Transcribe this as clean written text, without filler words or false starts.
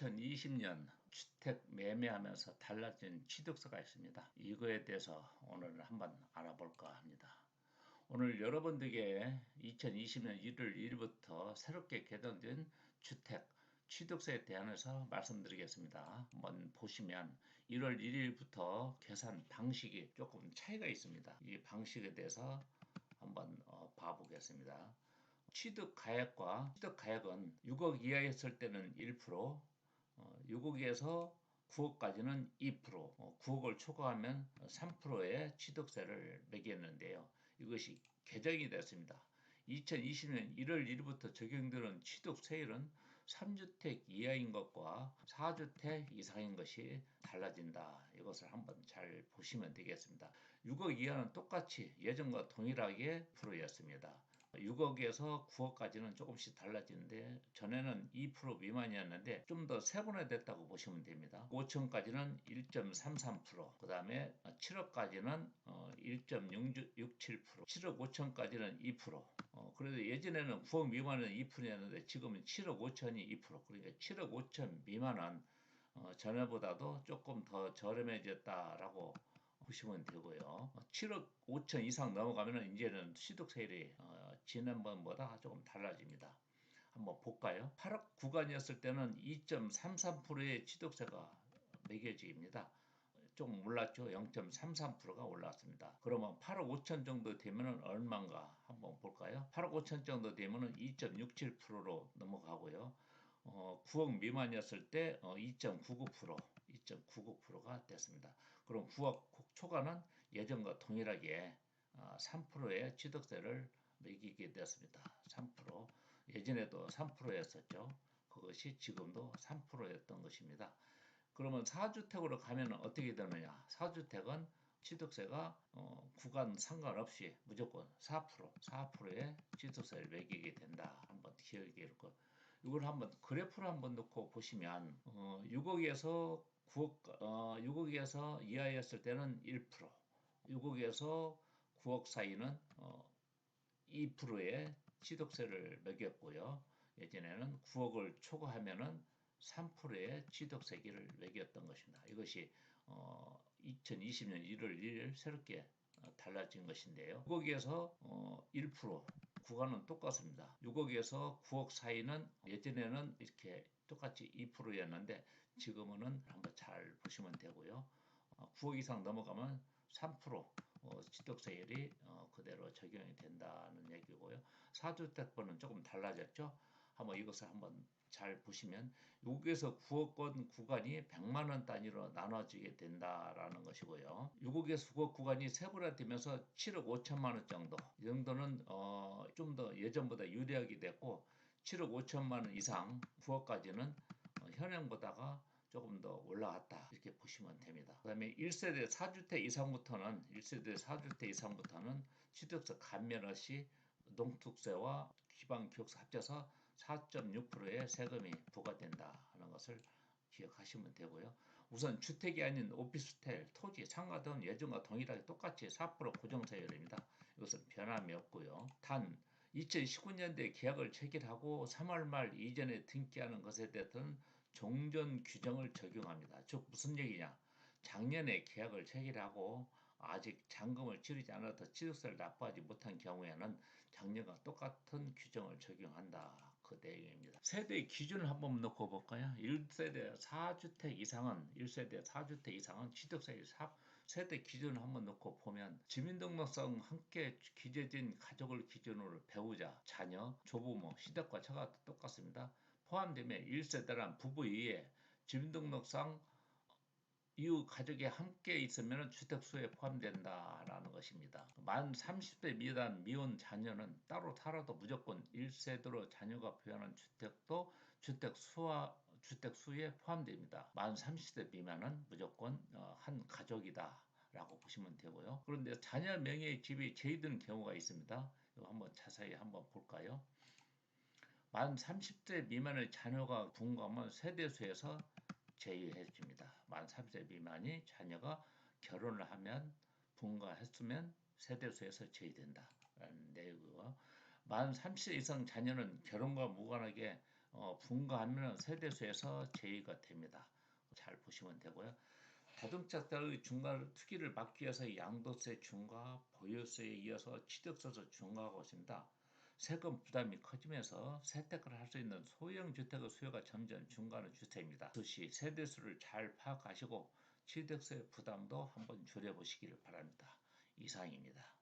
2020년 주택 매매하면서 달라진 취득세가 있습니다. 이거에 대해서 오늘 한번 알아볼까 합니다. 오늘 여러분들에게 2020년 1월 1일부터 새롭게 개정된 주택 취득세에 대해서 말씀드리겠습니다. 한번 보시면 1월 1일부터 계산 방식이 조금 차이가 있습니다. 이 방식에 대해서 한번 봐보겠습니다. 취득가액과 취득가액은 6억 이하였을 때는 1%, 6억에서 9억까지는 2%, 9억을 초과하면 3%의 취득세를 매겼는데요. 이것이 개정이 됐습니다. 2020년 1월 1일부터 적용되는 취득세율은 3주택 이하인 것과 4주택 이상인 것이 달라진다. 이것을 한번 잘 보시면 되겠습니다. 6억 이하는 똑같이 예전과 동일하게 프로였습니다. 6억에서 9억까지는 조금씩 달라지는데 전에는 2% 미만이었는데 좀 더 세분화됐다고 보시면 됩니다. 5천까지는 1.33%, 그 다음에 7억까지는 1.67%, 7억 5천까지는 2%. 그래도 예전에는 9억 미만은 2%였는데 지금은 7억 5천이 2%. 그러니까 7억 5천 미만은 전에보다도 조금 더 저렴해졌다라고 보시면 되고요. 7억 5천 이상 넘어가면 이제는 취득세율이 지난번보다 조금 달라집니다. 한번 볼까요? 8억 구간이었을 때는 2.33%의 취득세가 매겨집니다. 좀 올랐죠. 0.33%가 올랐습니다. 그러면 8억 5천 정도 되면 얼마인가 한번 볼까요? 8억 5천 정도 되면 2.67%로 넘어가고요. 9억 미만이었을 때 2.99%가 됐습니다. 그럼 9억 초과는 예전과 동일하게 3%의 취득세를 매기게 되었습니다. 3%. 예전에도 3%였었죠. 그것이 지금도 3%였던 것입니다. 그러면 4주택으로 가면 어떻게 되느냐? 4주택은 취득세가 구간 상관없이 무조건 4%의 취득세를 매기게 된다. 한번 기억해 놓고 이걸 한번 그래프로 한번 넣고 보시면 6억에서 9억 6억에서 이하였을 때는 1%, 6억에서 9억 사이는 2%의 취득세를 매겼고요. 예전에는 9억을 초과하면은 3%의 취득세기를 매겼던 것입니다. 이것이 2020년 1월 1일 새롭게 달라진 것인데요. 6억에서 1% 구간은 똑같습니다. 6억에서 9억 사이는 예전에는 이렇게 똑같이 2%였는데 지금은 한번 잘 보시면 되고요. 9억 이상 넘어가면 3% 취득세율이 그대로 적용이 된다는 얘기고요. 4주택번은 조금 달라졌죠. 한번 이것을 한번 잘 보시면 6억에서 9억권 구간이 100만 원 단위로 나눠지게 된다라는 것이고요. 6억에서 9억 구간이 세분화되면서 7억 5천만 원 정도, 이 정도는 좀 더 예전보다 유리하게 됐고 7억 5천만 원 이상 9억까지는 현행보다가 조금 더 올라갔다 이렇게 보시면 됩니다. 그 다음에 1세대 4주택 이상부터는 취득세 감면 없이 농특세와 지방교육세 합쳐서 4.6%의 세금이 부과된다 하는 것을 기억하시면 되고요. 우선 주택이 아닌 오피스텔, 토지, 상가 등 예전과 동일하게 똑같이 4% 고정세율입니다. 이것은 변함이 없고요. 단 2019년도에 계약을 체결하고 3월 말 이전에 등기하는 것에 대해서는 종전 규정을 적용합니다. 즉 무슨 얘기냐? 작년에 계약을 체결하고 아직 잔금을 치르지 않아도 취득세를 납부하지 못한 경우에는 작년과 똑같은 규정을 적용한다. 그 내용입니다. 세대 기준을 한번 놓고 볼까요? 1세대 4주택 이상은 취득세율 세대 기준을 한번 놓고 보면 주민등록상 함께 기재된 가족을 기준으로 배우자, 자녀, 조부모, 시댁과 처가 똑같습니다. 포함되면 1세대란 부부 이외에 주민등록상 이후 가족이 함께 있으면 주택수에 포함된다라는 것입니다. 만 30세 미만 미혼 자녀는 따로 살아도 무조건 1세대로 자녀가 부여하는 주택도 주택수에 포함됩니다. 만 30세 미만은 무조건 한 가족이다. 라고 보시면 되고요. 그런데 자녀 명의의 집이 제외되는 경우가 있습니다. 이거 한번 자세히 한번 볼까요? 만 30세 미만의 자녀가 부모하면 세대수에서 제외해 줍니다. 만 30세 미만이 자녀가 결혼을 하면 분가했으면 세대수에서 제외된다. 라는 내용이고요. 만 30세 이상 자녀는 결혼과 무관하게 분가하면 세대수에서 제외가 됩니다. 잘 보시면 되고요. 자동차의 중과 투기를 막기 위해서 양도세 중과, 보유세에 이어서 취득세도 중과하고 있습니다. 세금 부담이 커지면서 세택을 할 수 있는 소형 주택의 수요가 점점 증가하는 추세입니다. 그것이 세대수를 잘 파악하시고 취득세 부담도 한번 줄여보시길 바랍니다. 이상입니다.